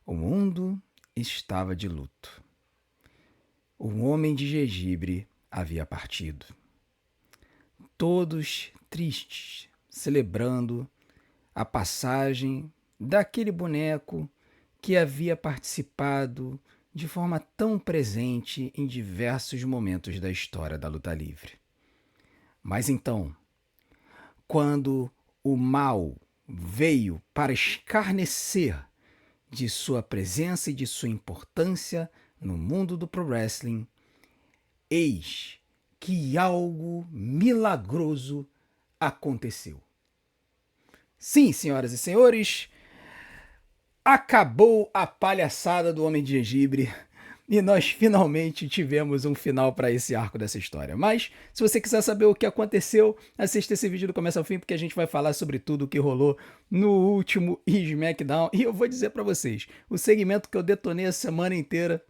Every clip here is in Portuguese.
O mundo estava de luto. O homem de gengibre havia partido. Todos tristes, celebrando a passagem daquele boneco que havia participado de forma tão presente em diversos momentos da história da luta livre. Mas então, quando o mal veio para escarnecer de sua presença e de sua importância no mundo do pro wrestling, eis que algo milagroso aconteceu. Sim, senhoras e senhores, acabou a palhaçada do Homem de Gengibre e nós finalmente tivemos um final para esse arco dessa história. Mas, se você quiser saber o que aconteceu, assista esse vídeo do começo ao fim, porque a gente vai falar sobre tudo o que rolou no último SmackDown. E eu vou dizer para vocês, o segmento que eu detonei a semana inteira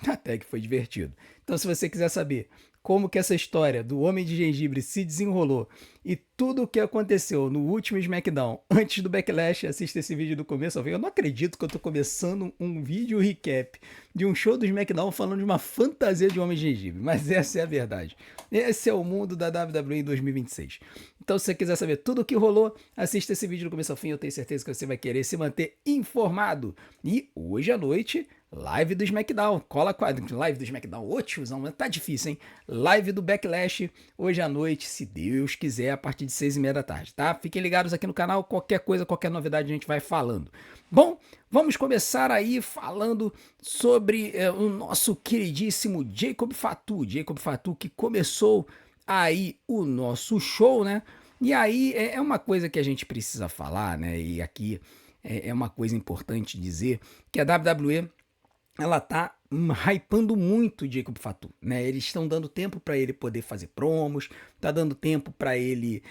até que foi divertido. Então, se você quiser saber como que essa história do Homem de Gengibre se desenrolou e tudo o que aconteceu no último SmackDown antes do Backlash, assista esse vídeo do começo ao fim. Eu não acredito que eu tô começando um vídeo recap de um show do SmackDown falando de uma fantasia de Homem de Gengibre, mas essa é a verdade. Esse é o mundo da WWE em 2026. Então, se você quiser saber tudo o que rolou, assista esse vídeo do começo ao fim. Eu tenho certeza que você vai querer se manter informado. E hoje à noite, live do SmackDown. Cola com a live do SmackDown. Ô tiozão, tá difícil, hein? Live do Backlash hoje à noite, se Deus quiser, a partir de 6h30 da tarde, tá? Fiquem ligados aqui no canal. Qualquer coisa, qualquer novidade a gente vai falando. Bom, vamos começar aí falando sobre o nosso queridíssimo Jacob Fatu. Jacob Fatu que começou aí o nosso show, né? E aí é uma coisa que a gente precisa falar, né? E aqui é uma coisa importante dizer que a WWE ela tá hypando muito o Jacob Fatu, né? Eles estão dando tempo para ele poder fazer promos, tá dando tempo para ele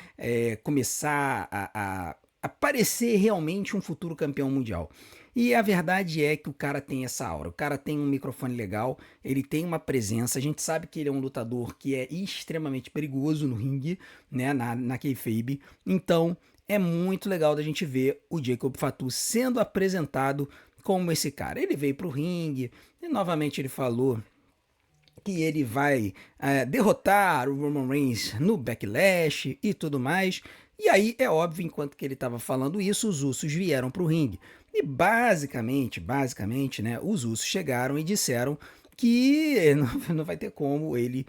começar a aparecer realmente um futuro campeão mundial. E a verdade é que o cara tem essa aura, o cara tem um microfone legal, ele tem uma presença, a gente sabe que ele é um lutador que é extremamente perigoso no ringue, né, na kayfabe, então é muito legal da gente ver o Jacob Fatu sendo apresentado como esse cara. Ele veio pro ringue e novamente ele falou que ele vai derrotar o Roman Reigns no Backlash e tudo mais. E aí é óbvio, enquanto que ele estava falando isso, os Usos vieram pro ringue. E basicamente, né, os Usos chegaram e disseram que não vai ter como ele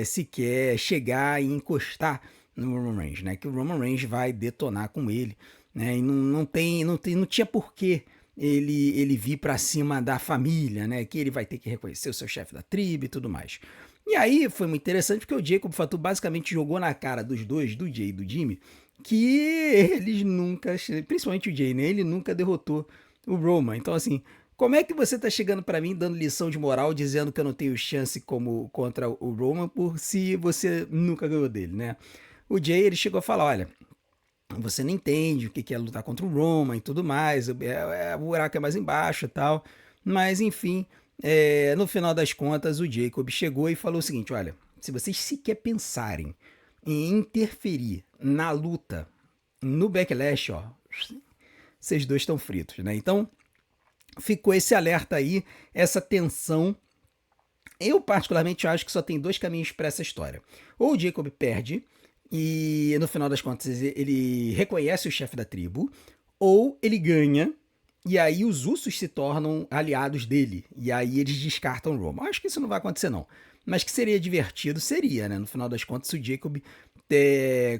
sequer chegar e encostar no Roman Reigns, né? Que o Roman Reigns vai detonar com ele, né? E não tinha porquê ele vir para cima da família, né? Que ele vai ter que reconhecer o seu chefe da tribo e tudo mais. E aí foi muito interessante porque o Jacob Fatu basicamente jogou na cara dos dois, do Jay e do Jimmy, que eles nunca, principalmente o Jay, né? Ele nunca derrotou o Roman. Então assim, como é que você tá chegando para mim dando lição de moral, dizendo que eu não tenho chance como contra o Roman por se você nunca ganhou dele, né? O Jay, ele chegou a falar, olha, você não entende o que é lutar contra o Roman e tudo mais, o buraco é mais embaixo e tal, mas enfim, no final das contas o Jacob chegou e falou o seguinte, olha, se vocês sequer pensarem em interferir na luta, no Backlash, ó, vocês dois estão fritos, né? Então ficou esse alerta aí, essa tensão. Eu particularmente acho que só tem dois caminhos para essa história. Ou o Jacob perde e no final das contas ele reconhece o chefe da tribo, ou ele ganha e aí os Usos se tornam aliados dele e aí eles descartam o Roman. Acho que isso não vai acontecer não, mas que seria divertido, seria, né? No final das contas o Jacob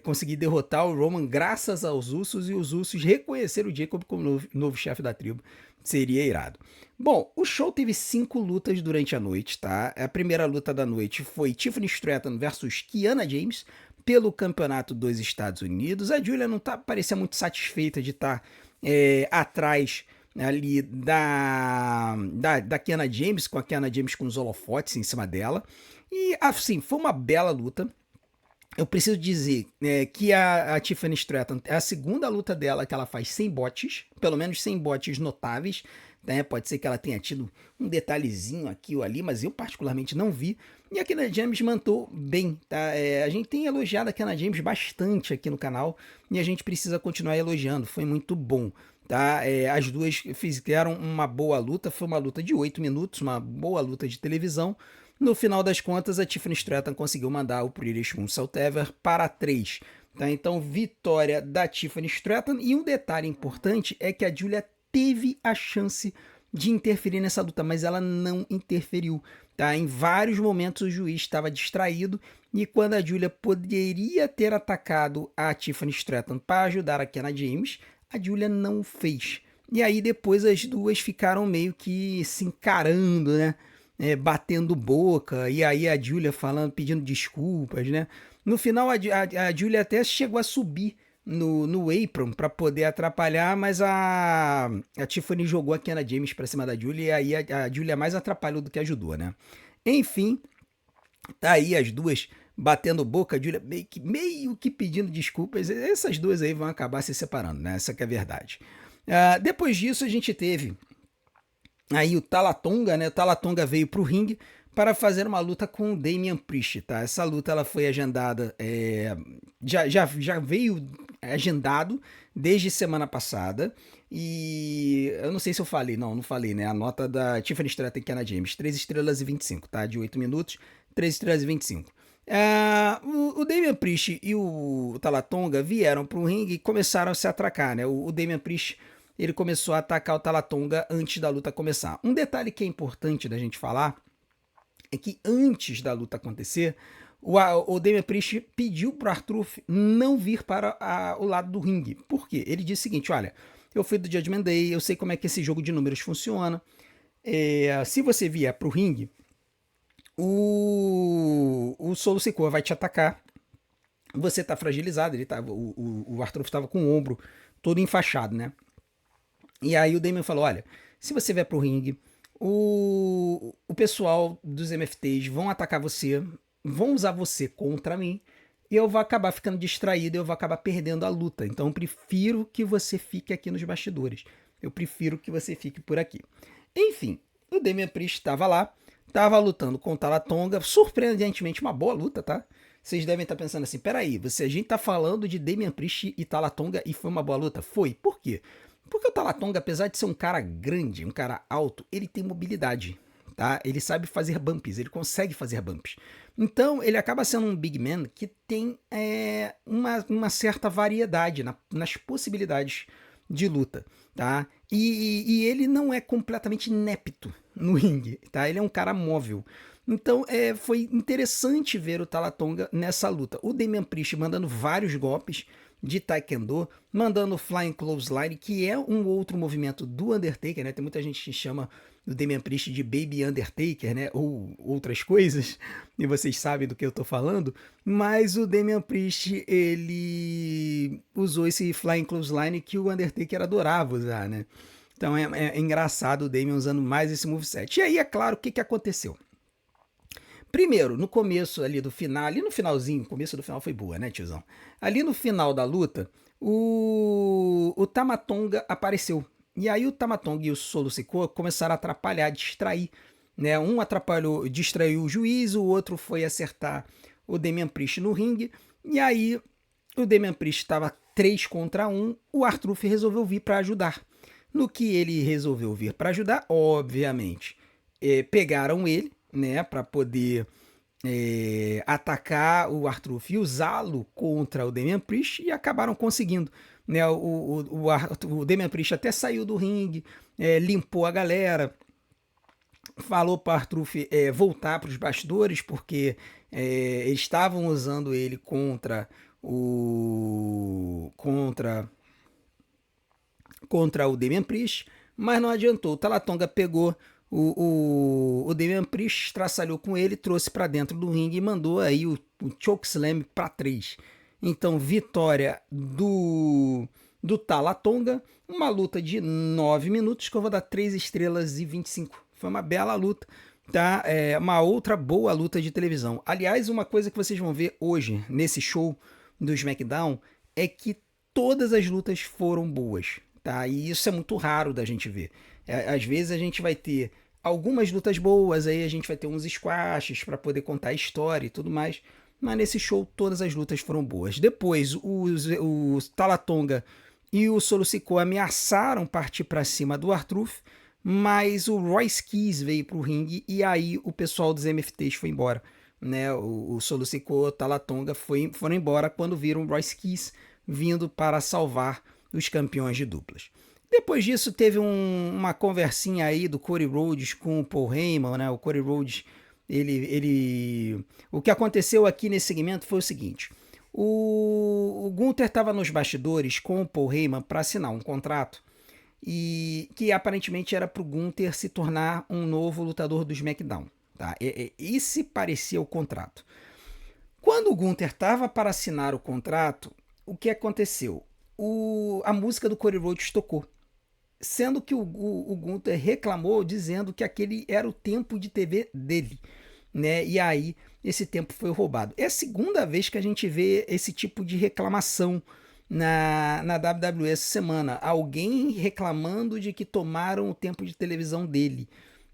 conseguir derrotar o Roman graças aos Usos e os Usos reconhecer o Jacob como novo chefe da tribo. Seria irado. Bom, o show teve 5 lutas durante a noite, tá? A primeira luta da noite foi Tiffany Stratton versus Kiana James pelo campeonato dos Estados Unidos. A Julia não parecia muito satisfeita de estar atrás ali da Kiana James, com a Kiana James com os holofotes em cima dela. E assim, foi uma bela luta. Eu preciso dizer que a Tiffany Stratton é a segunda luta dela que ela faz sem botes, pelo menos sem botes notáveis, né? Pode ser que ela tenha tido um detalhezinho aqui ou ali, mas eu particularmente não vi. E a Kiana James mantou bem, tá? A gente tem elogiado a Kiana James bastante aqui no canal e a gente precisa continuar elogiando, foi muito bom. tá? As duas fizeram uma boa luta, foi uma luta de 8 minutos, uma boa luta de televisão. No final das contas, a Tiffany Stratton conseguiu mandar o Pretty Moonsault Ever para 3. Tá? Então, vitória da Tiffany Stratton. E um detalhe importante é que a Giulia teve a chance de interferir nessa luta, mas ela não interferiu. Tá? Em vários momentos o juiz estava distraído e quando a Giulia poderia ter atacado a Tiffany Stratton para ajudar a Kiana James, a Giulia não o fez. E aí depois as duas ficaram meio que se encarando, né? Batendo boca, e aí a Giulia falando, pedindo desculpas, né? No final a Giulia até chegou a subir no apron para poder atrapalhar, mas a Tiffany jogou a Kiana James para cima da Giulia, e aí a Giulia mais atrapalhou do que ajudou, né? Enfim, tá aí as duas batendo boca, a Giulia meio que pedindo desculpas. Essas duas aí vão acabar se separando, né? Essa que é a verdade. Depois disso a gente teve aí o Tama Tonga, né? O Tama Tonga veio pro ringue para fazer uma luta com o Damian Priest, tá? Essa luta ela foi agendada, já veio agendado desde semana passada. E eu não sei se eu falei, não falei, né? A nota da Tiffany Stratton e Kiana James, 3 estrelas e 25, tá? De 8 minutos, 3 estrelas e 25. O Damian Priest e o Tama Tonga vieram pro ringue e começaram a se atracar, né? O Damian Priest ele começou a atacar o Tama Tonga antes da luta começar. Um detalhe que é importante da gente falar é que antes da luta acontecer, o Damian Priest pediu pro R-Truth não vir para o lado do ringue. Por quê? Ele disse o seguinte, olha, eu fui do Judgment Day, eu sei como é que esse jogo de números funciona. Se você vier pro ringue, o Solo Sikoa vai te atacar. Você tá fragilizado, o R-Truth estava com o ombro todo enfaixado, né? E aí o Damian falou, olha, se você vier pro ringue, o pessoal dos MFTs vão atacar você, vão usar você contra mim, e eu vou acabar ficando distraído, eu vou acabar perdendo a luta. Então eu prefiro que você fique aqui nos bastidores. Eu prefiro que você fique por aqui. Enfim, o Damian Priest estava lá, estava lutando com o Tama Tonga, surpreendentemente uma boa luta, tá? Vocês devem estar pensando assim, peraí, a gente tá falando de Damian Priest e Tama Tonga e foi uma boa luta? Foi. Por quê? Porque o Tama Tonga, apesar de ser um cara grande, um cara alto, ele tem mobilidade, tá? Ele sabe fazer bumps, ele consegue fazer bumps. Então, ele acaba sendo um big man que tem uma certa variedade nas possibilidades de luta, tá? E ele não é completamente inepto no ringue, tá? Ele é um cara móvel. Então, foi interessante ver o Tama Tonga nessa luta. O Damian Priest mandando vários golpes de Taekwondo, mandando Flying Clothesline, que é um outro movimento do Undertaker, né? Tem muita gente que chama o Damian Priest de Baby Undertaker, né? Ou outras coisas, e vocês sabem do que eu tô falando, mas o Damian Priest, ele usou esse Flying Clothesline que o Undertaker adorava usar, né? Então é engraçado o Damian usando mais esse moveset. E aí, é claro, o que aconteceu? Primeiro, no começo ali do final, ali no finalzinho, o começo do final foi boa, né, tiozão? Ali no final da luta, o Tama Tonga apareceu. E aí o Tama Tonga e o Solo Sikoa começaram a atrapalhar, distrair. Né? Um distraiu o juiz, o outro foi acertar o Damian Priest no ringue. E aí o Damian Priest estava 3 contra 1, o R-Truth resolveu vir para ajudar. No que ele resolveu vir para ajudar, obviamente, pegaram ele, né, para poder atacar o R-Truth e usá-lo contra o Damian Priest e acabaram conseguindo. Né, o Damian Priest até saiu do ringue, limpou a galera, falou para o R-Truth voltar para os bastidores porque eles estavam usando ele contra o Damian Priest, mas não adiantou. O Tama Tonga pegou o Damian Priest, estraçalhou com ele, trouxe para dentro do ringue e mandou aí o chokeslam para 3. Então, vitória do Tama Tonga, uma luta de 9 minutos que eu vou dar 3 estrelas e 25. Foi uma bela luta, tá? Uma outra boa luta de televisão. Aliás, uma coisa que vocês vão ver hoje nesse show do SmackDown é que todas as lutas foram boas, tá? E isso é muito raro da gente ver. Às vezes a gente vai ter algumas lutas boas, aí a gente vai ter uns squashes para poder contar a história e tudo mais, mas nesse show todas as lutas foram boas. Depois o Tama Tonga e o Solo Sikoa ameaçaram partir para cima do R-Truth, mas o Royce Keys veio para o ringue e aí o pessoal dos MFTs foi embora. Né? O Solo Sikoa e o Tama Tonga foram embora quando viram o Royce Keys vindo para salvar os campeões de duplas. Depois disso teve uma conversinha aí do Cody Rhodes com o Paul Heyman, né? O Cody Rhodes, o que aconteceu aqui nesse segmento foi o seguinte: o Gunther estava nos bastidores com o Paul Heyman para assinar um contrato e que aparentemente era para o Gunther se tornar um novo lutador do SmackDown. Tá? Esse parecia o contrato. Quando o Gunther estava para assinar o contrato, o que aconteceu? A música do Cody Rhodes tocou, sendo que o Gunther reclamou dizendo que aquele era o tempo de TV dele, né? E aí esse tempo foi roubado. É a segunda vez que a gente vê esse tipo de reclamação na WWE essa semana. Alguém reclamando de que tomaram o tempo de televisão dele,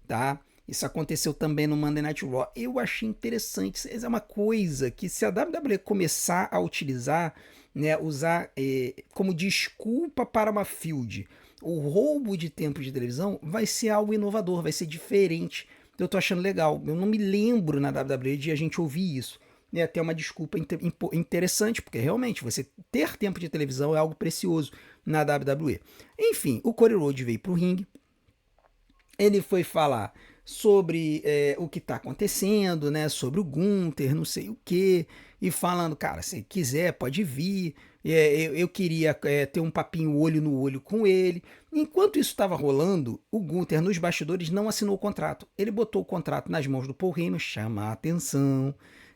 tá? Isso aconteceu também no Monday Night Raw. Eu achei interessante. Isso é uma coisa que se a WWE começar a utilizar, né, usar como desculpa para uma feud, o roubo de tempo de televisão, vai ser algo inovador, vai ser diferente. Eu tô achando legal. Eu não me lembro na WWE de a gente ouvir isso. Né, até uma desculpa interessante, porque realmente você ter tempo de televisão é algo precioso na WWE. Enfim, o Cody Rhodes veio pro ringue. Ele foi falar sobre o que está acontecendo, né? Sobre o Gunther, não sei o que, e falando, cara, se quiser pode vir, eu queria ter um papinho olho no olho com ele. Enquanto isso estava rolando, o Gunther nos bastidores não assinou o contrato. Ele botou o contrato nas mãos do Paul Heyman, chama a atenção,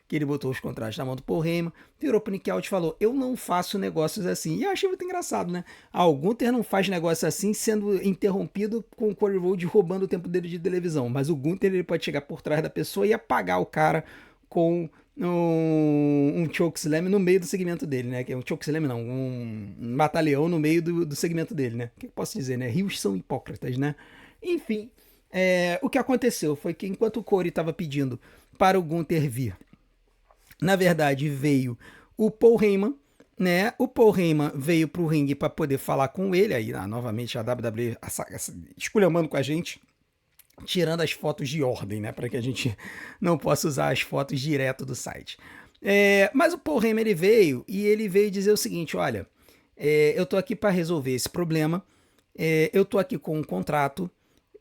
que ele botou os contratos na mão do Paul Heyman, virou pro Nick Aldis e falou, eu não faço negócios assim. E eu achei muito engraçado, né? O Gunther não faz negócio assim sendo interrompido com o Cody Rhodes roubando o tempo dele de televisão, mas o Gunther ele pode chegar por trás da pessoa e apagar o cara com um chokeslam no meio do segmento dele, né? Que é um chokeslam não, um batalhão no meio do segmento dele, né? O que eu posso dizer, né? Rios são hipócritas, né? Enfim, o que aconteceu foi que enquanto o Cody estava pedindo para o Gunther vir, na verdade, veio o Paul Heyman, né? O Paul Heyman veio pro ringue para poder falar com ele. Aí, novamente, a WWE esculhambando com a gente, tirando as fotos de ordem, né? Para que a gente não possa usar as fotos direto do site. Mas o Paul Heyman, ele veio dizer o seguinte, olha, eu tô aqui para resolver esse problema, eu tô aqui com um contrato,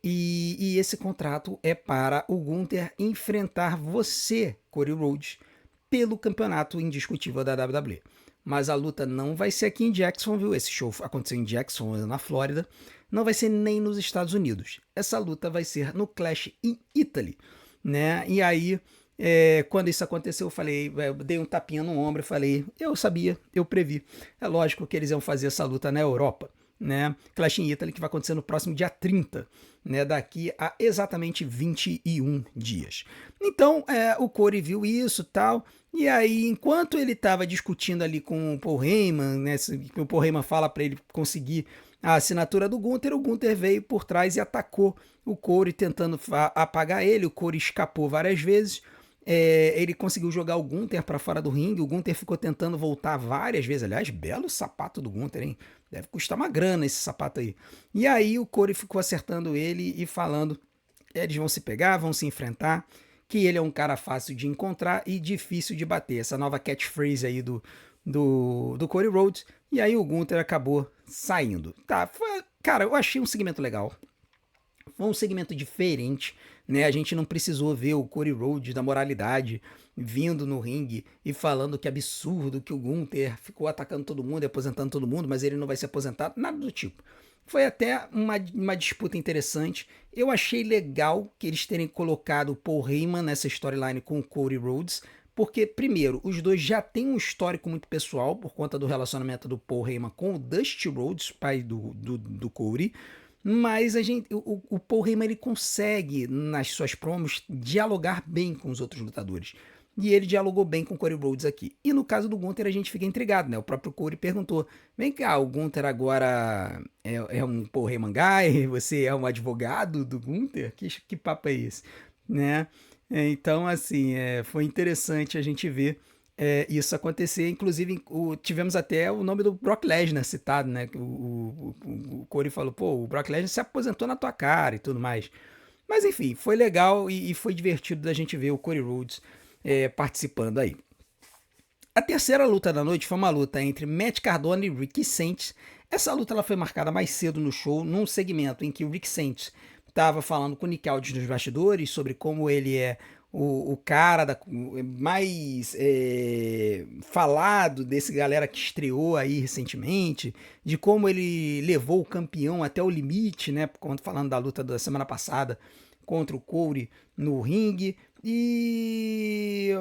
e esse contrato é para o Gunther enfrentar você, Cody Rhodes, pelo campeonato indiscutível da WWE. Mas a luta não vai ser aqui em Jacksonville, esse show aconteceu em Jacksonville, na Flórida, não vai ser nem nos Estados Unidos. Essa luta vai ser no Clash in Italy, né? E aí, quando isso aconteceu, eu dei um tapinha no ombro e falei, eu sabia, eu previ. É lógico que eles iam fazer essa luta na Europa, né? Clash in Italy, que vai acontecer no próximo dia 30, né? Daqui a exatamente 21 dias. Então, o Cody viu isso e tal, e aí, enquanto ele estava discutindo ali com o Paul Heyman, né? O Paul Heyman fala para ele conseguir a assinatura do Gunther, o Gunther veio por trás e atacou o Cody, tentando apagar ele. O Cody escapou várias vezes. Ele conseguiu jogar o Gunther para fora do ringue. O Gunther ficou tentando voltar várias vezes. Aliás, belo sapato do Gunther, hein? Deve custar uma grana esse sapato aí. E aí o Cody ficou acertando ele e falando, eles vão se pegar, vão se enfrentar, que ele é um cara fácil de encontrar e difícil de bater. Essa nova catchphrase aí do Cody Rhodes. E aí o Gunther acabou saindo. Tá, cara, eu achei um segmento legal. Foi um segmento diferente, né? A gente não precisou ver o Cody Rhodes da moralidade vindo no ringue e falando que absurdo que o Gunther ficou atacando todo mundo e aposentando todo mundo, mas ele não vai se aposentar, nada do tipo. Foi até uma disputa interessante. Eu achei legal que eles terem colocado o Paul Heyman nessa storyline com o Cody Rhodes, porque, primeiro, os dois já têm um histórico muito pessoal por conta do relacionamento do Paul Heyman com o Dusty Rhodes, pai do Cody. Mas o Paul Heyman ele consegue, nas suas promos, dialogar bem com os outros lutadores. E ele dialogou bem com o Cody Rhodes aqui. E no caso do Gunther a gente fica intrigado, né? O próprio Cody perguntou, vem cá, o Gunther agora é um Paul Heyman guy? Você é um advogado do Gunther? Que papo é esse? Né? Então, assim, foi interessante a gente ver isso acontecer. Inclusive, tivemos até o nome do Brock Lesnar citado, né? O Corey falou, pô, o Brock Lesnar se aposentou na tua cara e tudo mais. Mas enfim, foi legal e foi divertido da gente ver o Cody Rhodes participando aí. A terceira luta da noite foi uma luta entre Matt Cardona e Ricky Sainz. Essa luta ela foi marcada mais cedo no show, num segmento em que o Ricky Sainz estava falando com o Nick Aldis nos bastidores sobre como ele é o cara mais falado desse galera que estreou aí recentemente, de como ele levou o campeão até o limite, né? Falando da luta da semana passada contra o Corey no ringue. E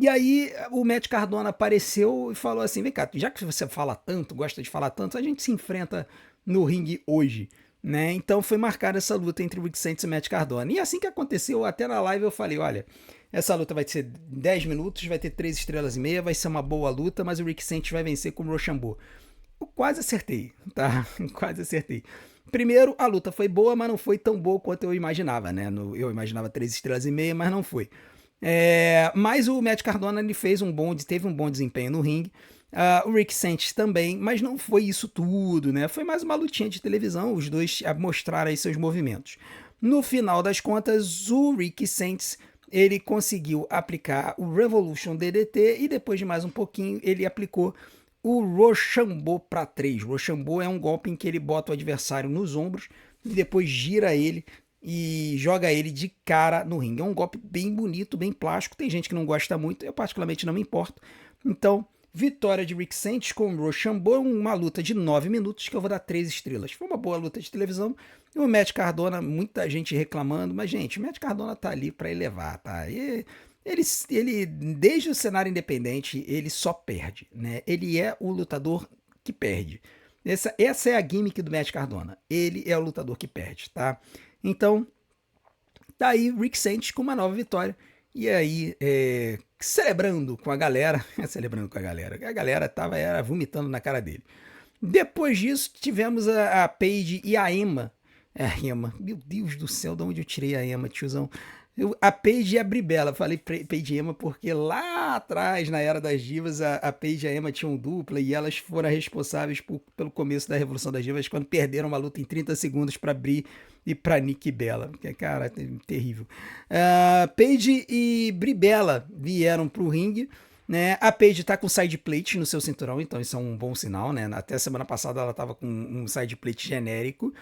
aí o Matt Cardona apareceu e falou assim, vem cá, já que você fala tanto, gosta de falar tanto, a gente se enfrenta no ringue hoje, né? Então foi marcada essa luta entre o Rick Sainz e o Matt Cardona. E assim que aconteceu, até na live eu falei, olha, essa luta vai ser 10 minutos, vai ter 3 estrelas e meia, vai ser uma boa luta, mas o Rick Sainz vai vencer com o Rochambeau. Eu quase acertei, tá? Quase acertei. Primeiro, a luta foi boa, mas não foi tão boa quanto eu imaginava, né? Eu imaginava 3 estrelas e meia, mas não foi. Mas o Matt Cardona ele teve um bom desempenho no ringue. O Rick Sainz também, mas não foi isso tudo, né? Foi mais uma lutinha de televisão, os dois mostraram aí seus movimentos. No final das contas, o Rick Sainz ele conseguiu aplicar o Revolution DDT e depois de mais um pouquinho ele aplicou o Rochambeau para 3. Rochambeau é um golpe em que ele bota o adversário nos ombros e depois gira ele e joga ele de cara no ringue. É um golpe bem bonito, bem plástico. Tem gente que não gosta muito, eu particularmente não me importo. Então, vitória de Rick Sainz com o Rochambeau, uma luta de 9 minutos que eu vou dar 3 estrelas. Foi uma boa luta de televisão. E o Matt Cardona, muita gente reclamando, mas gente, o Matt Cardona tá ali para elevar, tá? Ele, desde o cenário independente, ele só perde, né? Ele é o lutador que perde. Essa é a gimmick do Matt Cardona. Ele é o lutador que perde, tá? Então, tá aí Rick Sainz com uma nova vitória. E aí, celebrando com a galera. A galera era vomitando na cara dele. Depois disso, tivemos a Paige e a Emma. A Emma, meu Deus do céu, de onde eu tirei a Emma, tiozão? A Paige e a Bribella, falei Paige e Emma porque lá atrás, na Era das Divas, a Paige e a Emma tinham dupla e elas foram responsáveis pelo começo da Revolução das Divas, quando perderam uma luta em 30 segundos para Bri e para Nikki Bella, que cara, terrível. Paige e Bribella vieram pro ringue, né? A Paige tá com side plate no seu cinturão, então isso é um bom sinal, né? Até semana passada ela tava com um side plate genérico.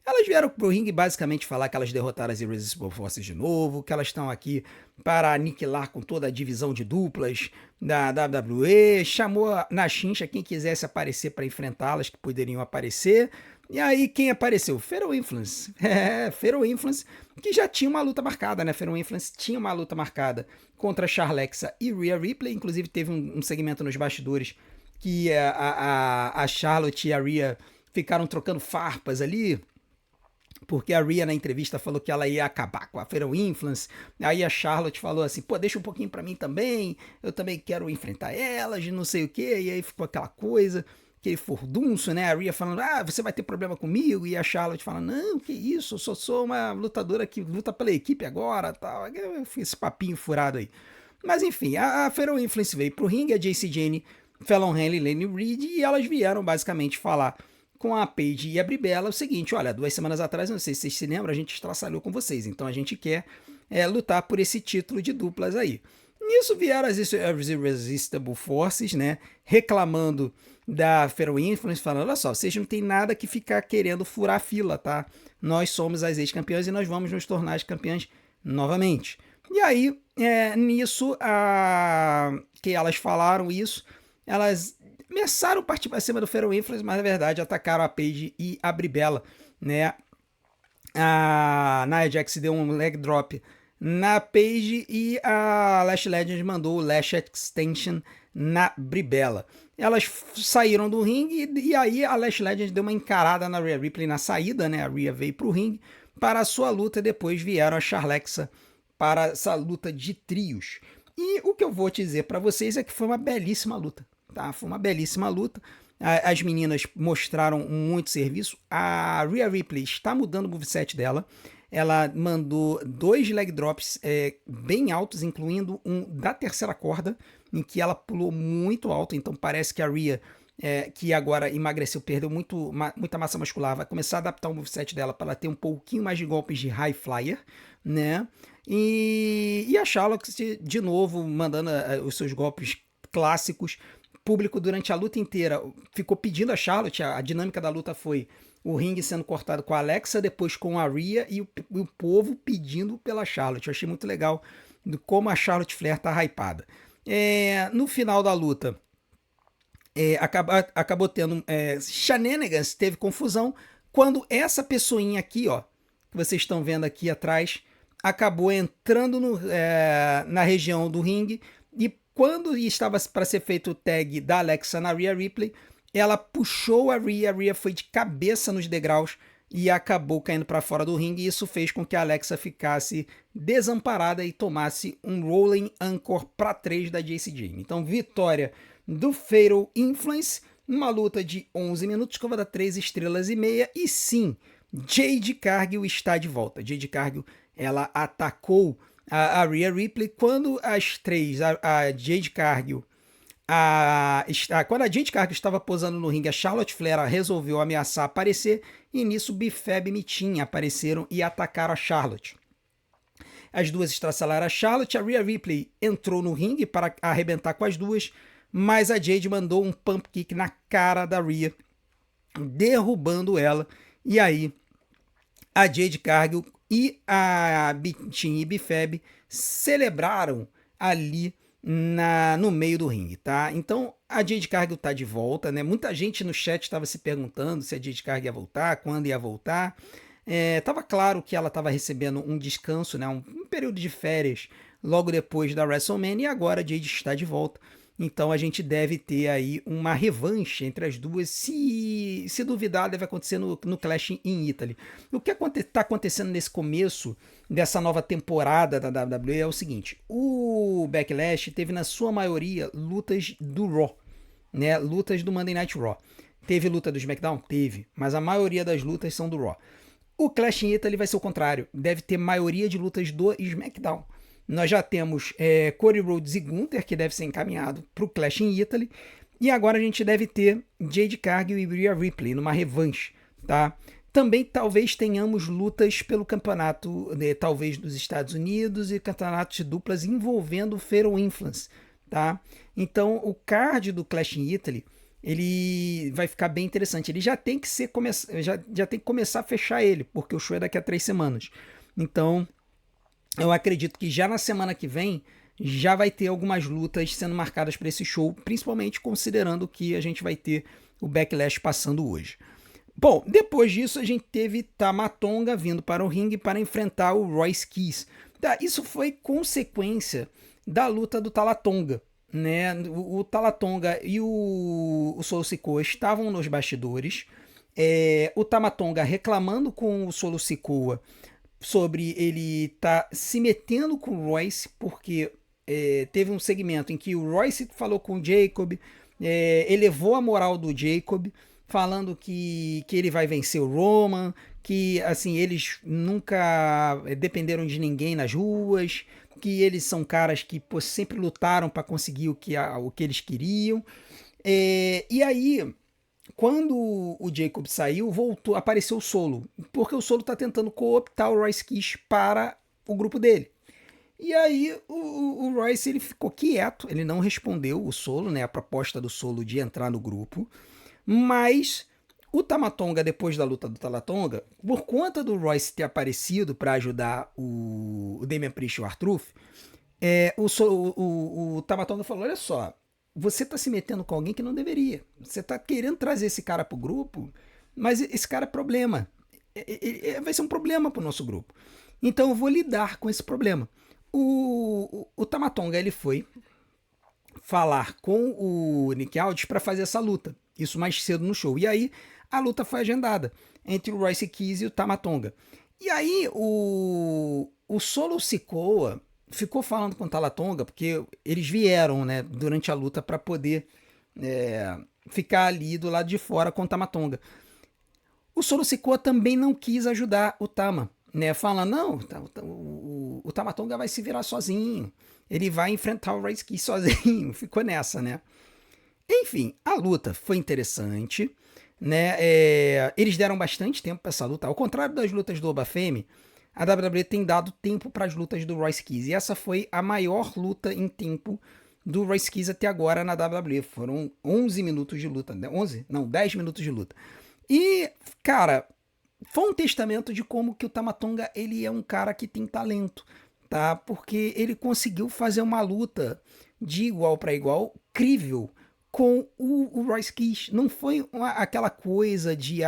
Elas vieram pro ringue basicamente falar que elas derrotaram as Irresistible Forces de novo, que elas estão aqui para aniquilar com toda a divisão de duplas da WWE, chamou na chincha quem quisesse aparecer para enfrentá-las, que poderiam aparecer. E aí quem apareceu? Fatal Influence. Fatal Influence, que já tinha uma luta marcada, né? Fatal Influence tinha uma luta marcada contra a Charlexa e Rhea Ripley, inclusive teve um segmento nos bastidores que a Charlotte e a Rhea ficaram trocando farpas ali, porque a Rhea na entrevista falou que ela ia acabar com a Fatal Influence. Aí a Charlotte falou assim, pô, deixa um pouquinho pra mim também, eu também quero enfrentar elas, não sei o que. E aí ficou aquela coisa, aquele furdunço, né? A Rhea falando, você vai ter problema comigo, e a Charlotte falando, não, que isso, eu sou uma lutadora que luta pela equipe agora, tal. Esse papinho furado aí. Mas enfim, a Fatal Influence veio pro ringue, a JC Jane, Fallon Henley, Lenny Reed, e elas vieram basicamente falar com a Paige e a Bribella o seguinte, olha, 2 semanas atrás, não sei se vocês se lembram, a gente estraçalhou com vocês, então a gente quer lutar por esse título de duplas aí. Nisso vieram as Irresistible Forces, né, reclamando da Fatal Influence, falando, olha só, vocês não tem nada que ficar querendo furar a fila, tá? Nós somos as ex-campeãs e nós vamos nos tornar as campeãs novamente. E aí, nisso, que elas falaram isso, elas começaram a partir para cima do Fatal Influence, mas na verdade atacaram a Paige e a Bribella, né? A Nia Jax deu um leg drop na Paige e a Lash Legends mandou o Lash Extension na Bribella. Elas saíram do ringue e aí a Lash Legends deu uma encarada na Rhea Ripley na saída, né? A Rhea veio pro ringue para a sua luta e depois vieram a Charlexa para essa luta de trios. E o que eu vou te dizer para vocês é que foi uma belíssima luta. Tá? Foi uma belíssima luta. As meninas mostraram muito serviço. A Rhea Ripley está mudando o moveset dela. ela mandou 2 leg drops bem altos, incluindo um da terceira corda, em que ela pulou muito alto, então parece que a Rhea, que agora emagreceu, perdeu muita massa muscular, vai começar a adaptar o moveset dela para ela ter um pouquinho mais de golpes de high flyer, né? E a Charlotte, de novo, mandando os seus golpes clássicos. O público, durante a luta inteira, ficou pedindo a Charlotte. A dinâmica da luta foi o ringue sendo cortado com a Alexa, depois com a Rhea e o povo pedindo pela Charlotte. Eu achei muito legal como a Charlotte Flair tá hypada. No final da luta, acabou tendo shenanigans, teve confusão, quando essa pessoinha aqui, ó, que vocês estão vendo aqui atrás, acabou entrando na região do ringue, e quando estava para ser feito o tag da Alexa na Rhea Ripley, ela puxou a Rhea foi de cabeça nos degraus e acabou caindo para fora do ringue, e isso fez com que a Alexa ficasse desamparada e tomasse um Rolling Anchor para 3 da Jacy Jayne. Então, vitória do Fatal Influence, uma luta de 11 minutos, que eu vou dar 3 estrelas e meia, e sim, Jade Cargill está de volta. Jade Cargill, ela atacou a Rhea Ripley quando as três, a Jade Cargill, quando a Jade Cargill estava posando no ringue, a Charlotte Flair resolveu ameaçar aparecer, e nisso Bifeb e Mitin apareceram e atacaram a Charlotte. As duas estraçalaram a Charlotte, a Rhea Ripley entrou no ringue para arrebentar com as duas, mas a Jade mandou um pump kick na cara da Rhea, derrubando ela, e aí a Jade Cargill e a Mitin e Bifeb celebraram ali no meio do ringue, tá? Então a Jade Cargill tá de volta, né? Muita gente no chat estava se perguntando se a Jade Cargill ia voltar, quando ia voltar. Tava claro que ela estava recebendo um descanso, né? Um período de férias logo depois da WrestleMania, e agora a Jade está de volta. Então a gente deve ter aí uma revanche entre as duas. Se duvidar, deve acontecer no Clash in Italy. O que está acontecendo nesse começo dessa nova temporada da WWE é o seguinte: o Backlash teve na sua maioria lutas do Raw, né? Lutas do Monday Night Raw. Teve luta do SmackDown? Teve, mas a maioria das lutas são do Raw. O Clash in Italy vai ser o contrário, deve ter maioria de lutas do SmackDown. Nós já temos Cody Rhodes e Gunther, que deve ser encaminhado para o Clash in Italy. E agora a gente deve ter Jade Cargill e Rhea Ripley numa revanche, tá? Também talvez tenhamos lutas pelo campeonato, talvez dos Estados Unidos, e campeonatos de duplas envolvendo o Fatal Influence, tá? Então o card do Clash in Italy, ele vai ficar bem interessante. Ele já tem que já tem que começar a fechar ele, porque o show é daqui a 3 semanas. Então eu acredito que já na semana que vem já vai ter algumas lutas sendo marcadas para esse show, principalmente considerando que a gente vai ter o Backlash passando hoje. Bom, depois disso a gente teve Tama Tonga vindo para o ringue para enfrentar o Royce Keys. Tá, isso foi consequência da luta do Tama Tonga, né? O Tama Tonga e o Solo Sikoa estavam nos bastidores. O Tama Tonga reclamando com o Solo Sikoa sobre ele tá se metendo com o Royce, porque teve um segmento em que o Royce falou com o Jacob, elevou a moral do Jacob, falando que ele vai vencer o Roman, que assim, eles nunca dependeram de ninguém nas ruas, que eles são caras que sempre lutaram para conseguir o que eles queriam. E aí, quando o Jacob saiu, apareceu o Solo, porque o Solo tá tentando cooptar o Royce Keys para o grupo dele. E aí o Royce, ele ficou quieto, ele não respondeu o Solo, né, a proposta do Solo de entrar no grupo, mas o Tama Tonga, depois da luta do Tama Tonga, por conta do Royce ter aparecido para ajudar o Damian Priest e o R-Truth, o Tama Tonga falou: olha só, você tá se metendo com alguém que não deveria. Você tá querendo trazer esse cara pro grupo, mas esse cara é problema. Vai ser um problema pro nosso grupo. Então eu vou lidar com esse problema. O Tama Tonga, ele foi falar com o Nick Aldis para fazer essa luta. Isso mais cedo no show. E aí a luta foi agendada entre o Royce Keys e o Tama Tonga. E aí o Solo Sikoa ficou falando com o Tama Tonga, porque eles vieram, né, durante a luta para poder ficar ali do lado de fora com o Tama Tonga. O Solo Sikoa também não quis ajudar o Tama, né? Falando, não, o Tama Tonga vai se virar sozinho, ele vai enfrentar o Rice Kidd sozinho, ficou nessa, né? Enfim, a luta foi interessante, né? Eles deram bastante tempo para essa luta. Ao contrário das lutas do Obafemi, a WWE tem dado tempo para as lutas do Royce Keys. E essa foi a maior luta em tempo do Royce Keys até agora na WWE. Foram 11 minutos de luta. 11? Não, 10 minutos de luta. E, cara, foi um testamento de como que o Tama Tonga, ele é um cara que tem talento, tá? Porque ele conseguiu fazer uma luta de igual para igual, crível, com o Royce Keys. Não foi aquela coisa de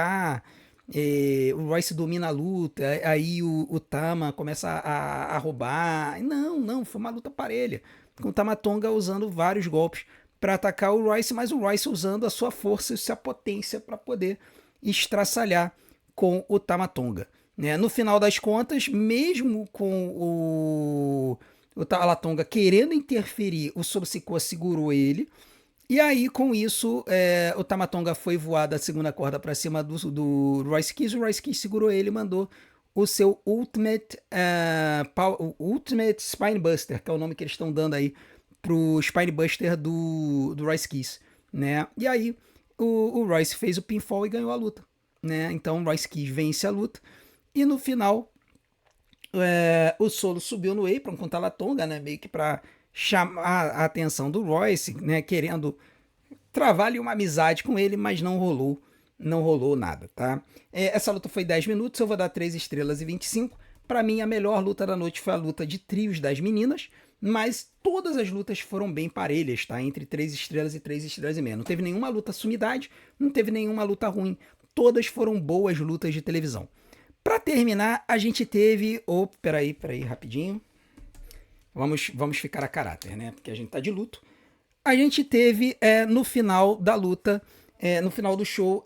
o Royce domina a luta, aí o Tama começa a roubar. Não, foi uma luta parelha, com o Tama Tonga usando vários golpes para atacar o Royce, mas o Royce usando a sua força e sua potência para poder estraçalhar com o Tama Tonga, né? No final das contas, mesmo com o Tama Tonga querendo interferir, o Solo Sikoa segurou ele. E aí, com isso, o Tama Tonga foi voar da segunda corda para cima do Royce Keys. O Royce Keys segurou ele e mandou o seu Ultimate Spinebuster, que é o nome que eles estão dando aí pro Spinebuster do Royce Keys, né? E aí, o Royce fez o pinfall e ganhou a luta, né? Então, o Royce Keys vence a luta. E no final, o Solo subiu no apron com o Tama Tonga, né? Meio que para chamar a atenção do Royce, né? Querendo travar ali uma amizade com ele, mas não rolou nada, tá? Essa luta foi 10 minutos, eu vou dar 3 estrelas e 25. Para mim, a melhor luta da noite foi a luta de trios das meninas, mas todas as lutas foram bem parelhas, tá? Entre 3 estrelas e 3 estrelas e meia. Não teve nenhuma luta sumidade, não teve nenhuma luta ruim. Todas foram boas lutas de televisão. Para terminar, a gente teve... Peraí, rapidinho. Vamos ficar a caráter, né? Porque a gente tá de luto. A gente teve no final da luta, no final do show,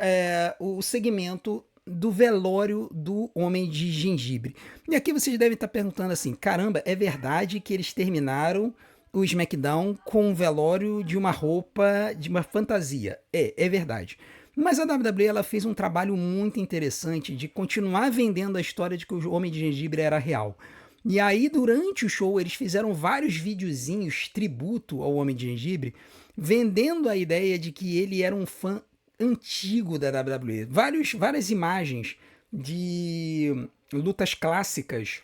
o segmento do velório do Homem de Gengibre. E aqui vocês devem estar perguntando assim, caramba, é verdade que eles terminaram o SmackDown com um velório de uma roupa, de uma fantasia? É verdade. Mas a WWE ela fez um trabalho muito interessante de continuar vendendo a história de que o Homem de Gengibre era real. E aí, durante o show, eles fizeram vários videozinhos tributo ao Homem de Gengibre, vendendo a ideia de que ele era um fã antigo da WWE. Várias imagens de lutas clássicas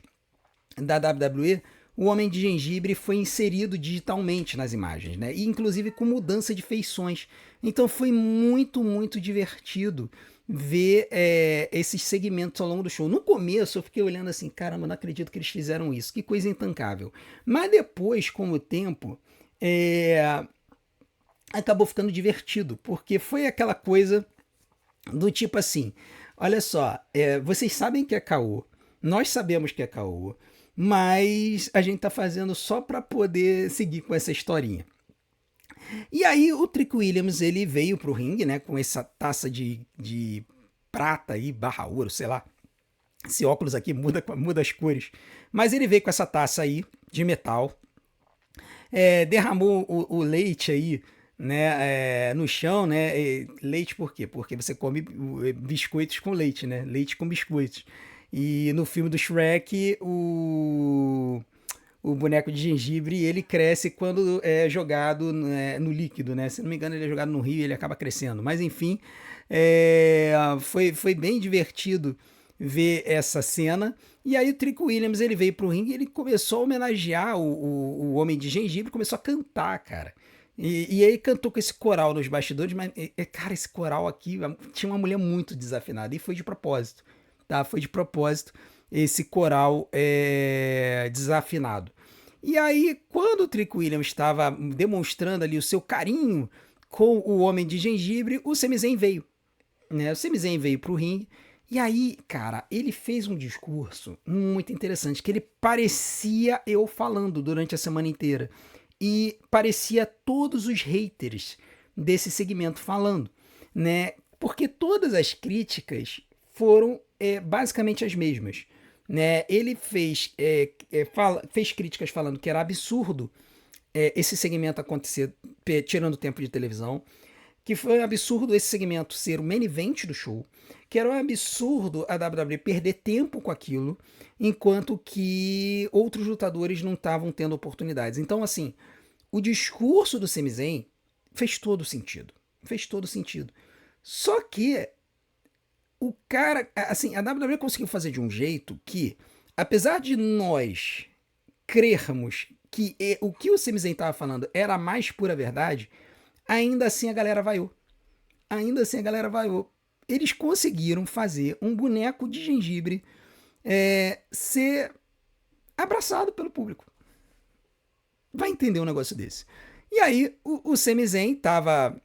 da WWE, o Homem de Gengibre foi inserido digitalmente nas imagens, né? E inclusive com mudança de feições. Então foi muito, muito divertido ver esses segmentos ao longo do show. No começo eu fiquei olhando assim, caramba, não acredito que eles fizeram isso, que coisa intancável. Mas depois, com o tempo, acabou ficando divertido, porque foi aquela coisa do tipo assim, olha só, vocês sabem que é caô, nós sabemos que é caô, mas a gente tá fazendo só para poder seguir com essa historinha. E aí o Trick Williams, ele veio pro ringue, né, com essa taça de prata aí, barra ouro, sei lá. Esse óculos aqui muda as cores. Mas ele veio com essa taça aí, de metal. Derramou o leite aí, né, no chão, né? Leite por quê? Porque você come biscoitos com leite, né? Leite com biscoitos. E no filme do Shrek, o boneco de gengibre, ele cresce quando é jogado, né, no líquido, né? Se não me engano, ele é jogado no rio e ele acaba crescendo. Mas enfim, foi bem divertido ver essa cena. E aí o Trick Williams, ele veio pro ringue e ele começou a homenagear o Homem de Gengibre, começou a cantar, cara. E aí cantou com esse coral nos bastidores, mas, cara, esse coral aqui tinha uma mulher muito desafinada e foi de propósito, tá? Foi de propósito esse coral desafinado. E aí, quando o Trick Williams estava demonstrando ali o seu carinho com o Homem de Gengibre, o Sami Zayn veio, né? O Sami Zayn veio pro ringue. E aí, cara, ele fez um discurso muito interessante, que ele parecia eu falando durante a semana inteira. E parecia todos os haters desse segmento falando, né? Porque todas as críticas foram basicamente as mesmas, né? Ele fez críticas falando que era absurdo esse segmento acontecer tirando tempo de televisão. que foi um absurdo esse segmento ser o main event do show, que era um absurdo a WWE perder tempo com aquilo, enquanto que outros lutadores não estavam tendo oportunidades. Então, assim, o discurso do Sami Zayn fez todo sentido. Fez todo sentido. Só que o cara, assim, a WWE conseguiu fazer de um jeito que, apesar de nós crermos que o que o Sami Zayn estava falando era a mais pura verdade, ainda assim a galera vaiou. Ainda assim a galera vaiou. Eles conseguiram fazer um boneco de gengibre ser abraçado pelo público. Vai entender um negócio desse. E aí o Sami Zayn tava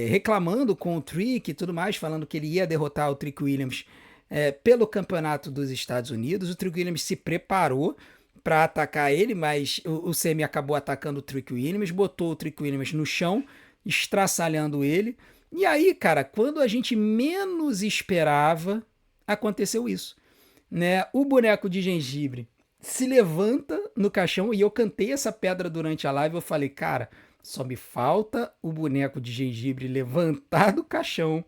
reclamando com o Trick e tudo mais, falando que ele ia derrotar o Trick Williams pelo campeonato dos Estados Unidos. O Trick Williams se preparou para atacar ele, mas o Sami acabou atacando o Trick Williams, botou o Trick Williams no chão, estraçalhando ele. E aí, cara, quando a gente menos esperava, aconteceu isso, né? O boneco de gengibre se levanta no caixão, e eu cantei essa pedra durante a live. Eu falei, cara, só me falta o boneco de gengibre levantar do caixão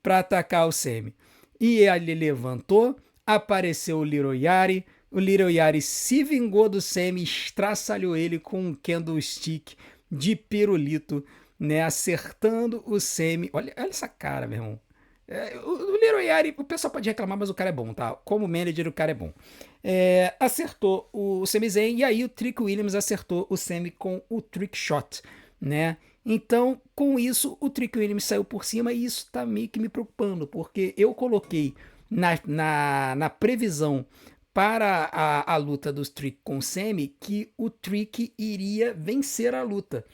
para atacar o Sami. E ele levantou, apareceu o Little Yari. O Little Yari se vingou do Sami, estraçalhou ele com um candlestick de pirulito, né, acertando o Sami. Olha essa cara, meu irmão. O Little Yari, o pessoal pode reclamar, mas o cara é bom, tá? Como manager, o cara é bom. Acertou o Sami Zayn, e aí o Trick Williams acertou o Sami com o Trick Shot, né? Então, com isso, o Trick Williams saiu por cima, e isso tá meio que me preocupando, porque eu coloquei na previsão para a luta dos Trick com o Sami que o Trick iria vencer a luta.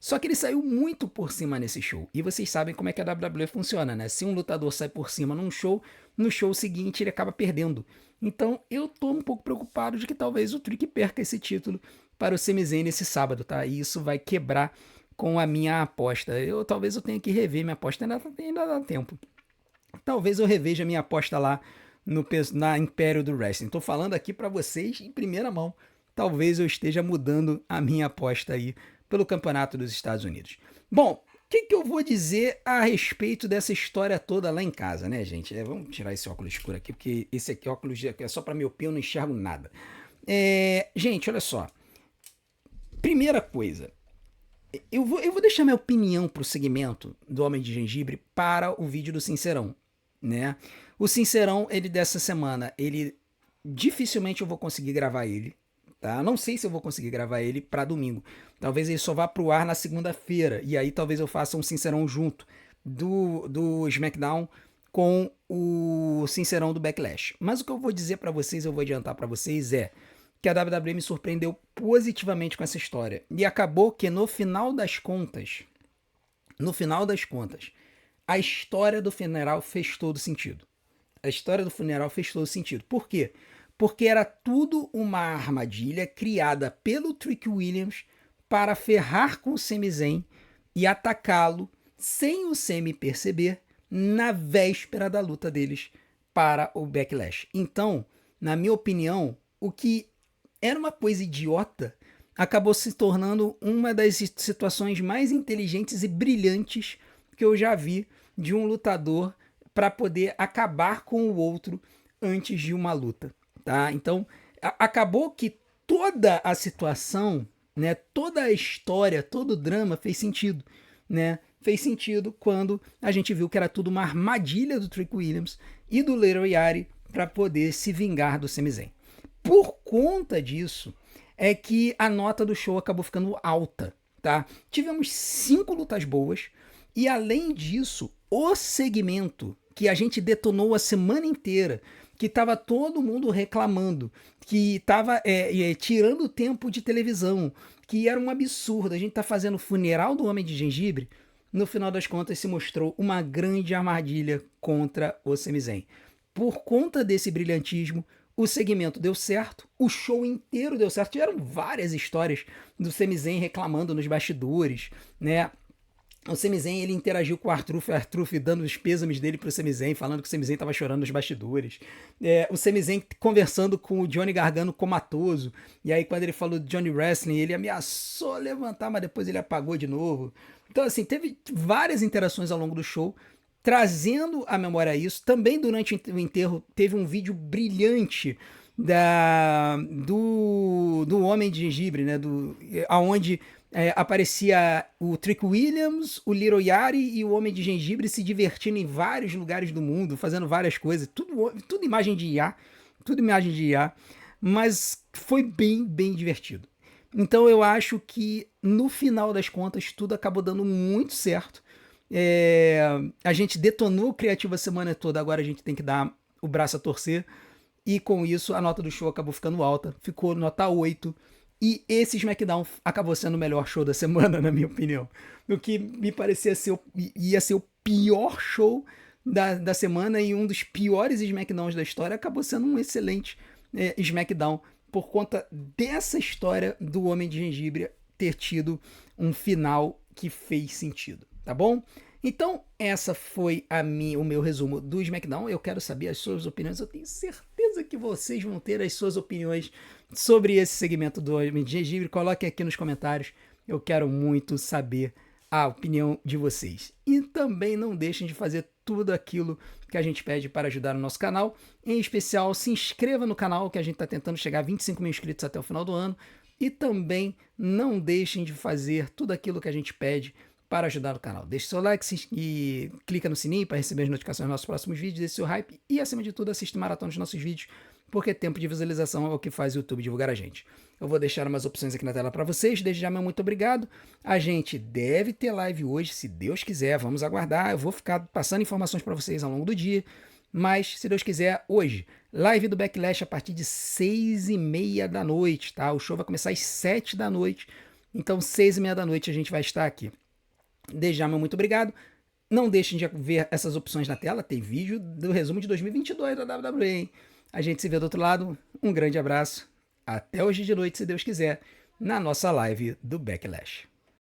Só que ele saiu muito por cima nesse show. E vocês sabem como é que a WWE funciona, né? Se um lutador sai por cima num show, no show seguinte ele acaba perdendo. Então eu tô um pouco preocupado de que talvez o Trick perca esse título para o Sami Zayn nesse sábado, tá? E isso vai quebrar com a minha aposta. Talvez eu tenha que rever minha aposta, ainda dá tempo. Talvez eu reveja minha aposta lá na Império do Wrestling. Tô falando aqui para vocês em primeira mão. Talvez eu esteja mudando a minha aposta aí pelo campeonato dos Estados Unidos. Bom, o que eu vou dizer a respeito dessa história toda lá em casa, né, gente? Vamos tirar esse óculos escuro aqui, porque esse aqui óculos é só para miopia, eu não enxergo nada. Gente, olha só. Primeira coisa, eu vou deixar minha opinião pro segmento do Homem de Gengibre para o vídeo do Sincerão, né? O Sincerão, ele dessa semana, ele dificilmente eu vou conseguir gravar ele, tá? Não sei se eu vou conseguir gravar ele para domingo. Talvez ele só vá pro ar na segunda-feira, e aí talvez eu faça um Sincerão junto do SmackDown com o Sincerão do Backlash. Mas o que eu vou dizer para vocês, eu vou adiantar para vocês, é que a WWE me surpreendeu positivamente com essa história. E acabou que no final das contas, a história do funeral fez todo sentido. A história do funeral fez todo sentido. Por quê? Porque era tudo uma armadilha criada pelo Trick Williams para ferrar com o Sami Zayn e atacá-lo sem o Sami perceber na véspera da luta deles para o Backlash. Então, na minha opinião, o que era uma coisa idiota acabou se tornando uma das situações mais inteligentes e brilhantes que eu já vi de um lutador para poder acabar com o outro antes de uma luta. Tá? Então, acabou que toda a situação, né, toda a história, todo o drama fez sentido, né? Fez sentido quando a gente viu que era tudo uma armadilha do Trick Williams e do Little Yari para poder se vingar do Sami Zayn. Por conta disso, é que a nota do show acabou ficando alta, tá? Tivemos 5 lutas boas e, além disso, o segmento que a gente detonou a semana inteira, que estava todo mundo reclamando, que estava tirando tempo de televisão, que era um absurdo. A gente tá fazendo o funeral do Homem de Gengibre, no final das contas se mostrou uma grande armadilha contra o Sami Zayn. Por conta desse brilhantismo, o segmento deu certo, o show inteiro deu certo. Tiveram várias histórias do Sami Zayn reclamando nos bastidores, né? o Sami Zayn, ele interagiu com o Arthur dando os pêsames dele pro Sami Zayn, falando que o Sami Zayn tava chorando nos bastidores. O Sami Zayn conversando com o Johnny Gargano comatoso, e aí quando ele falou de Johnny Wrestling, ele ameaçou levantar, mas depois ele apagou de novo. Então assim, teve várias interações ao longo do show, trazendo à memória isso. Também durante o enterro teve um vídeo brilhante do Homem de Gengibre, né? Aonde aparecia o Trick Williams, o Little Yari e o Homem de Gengibre se divertindo em vários lugares do mundo, fazendo várias coisas, tudo imagem de IA, tudo imagem de IA, mas foi bem, bem divertido. Então eu acho que no final das contas tudo acabou dando muito certo. A gente detonou o criativo a semana toda, agora a gente tem que dar o braço a torcer. E com isso a nota do show acabou ficando alta, ficou nota 8. E esse SmackDown acabou sendo o melhor show da semana, na minha opinião. O que me parecia ia ser o pior show da semana e um dos piores SmackDowns da história, acabou sendo um excelente SmackDown por conta dessa história do Homem de Gengibre ter tido um final que fez sentido, tá bom? Então, essa foi o meu resumo do SmackDown. Eu quero saber as suas opiniões. Eu tenho certeza que vocês vão ter as suas opiniões sobre esse segmento do Homem de Gengibre. Coloquem aqui nos comentários. Eu quero muito saber a opinião de vocês. E também não deixem de fazer tudo aquilo que a gente pede para ajudar o nosso canal. Em especial, se inscreva no canal, que a gente está tentando chegar a 25 mil inscritos até o final do ano. E também não deixem de fazer tudo aquilo que a gente pede para ajudar o canal. Deixe seu like e clica no sininho para receber as notificações dos nossos próximos vídeos, deixe seu hype e, acima de tudo, assiste maratona dos nossos vídeos, porque tempo de visualização é o que faz o YouTube divulgar a gente. Eu vou deixar umas opções aqui na tela para vocês, desde já meu muito obrigado. A gente deve ter live hoje, se Deus quiser, vamos aguardar. Eu vou ficar passando informações para vocês ao longo do dia, mas, se Deus quiser, hoje, live do Backlash a partir de 6h30 da noite, tá? O show vai começar às 7 da noite, então 6h30 da noite a gente vai estar aqui. Desde já, meu muito obrigado. Não deixem de ver essas opções na tela. Tem vídeo do resumo de 2022 da WWE, hein? A gente se vê do outro lado. Um grande abraço. Até hoje de noite, se Deus quiser, na nossa live do Backlash.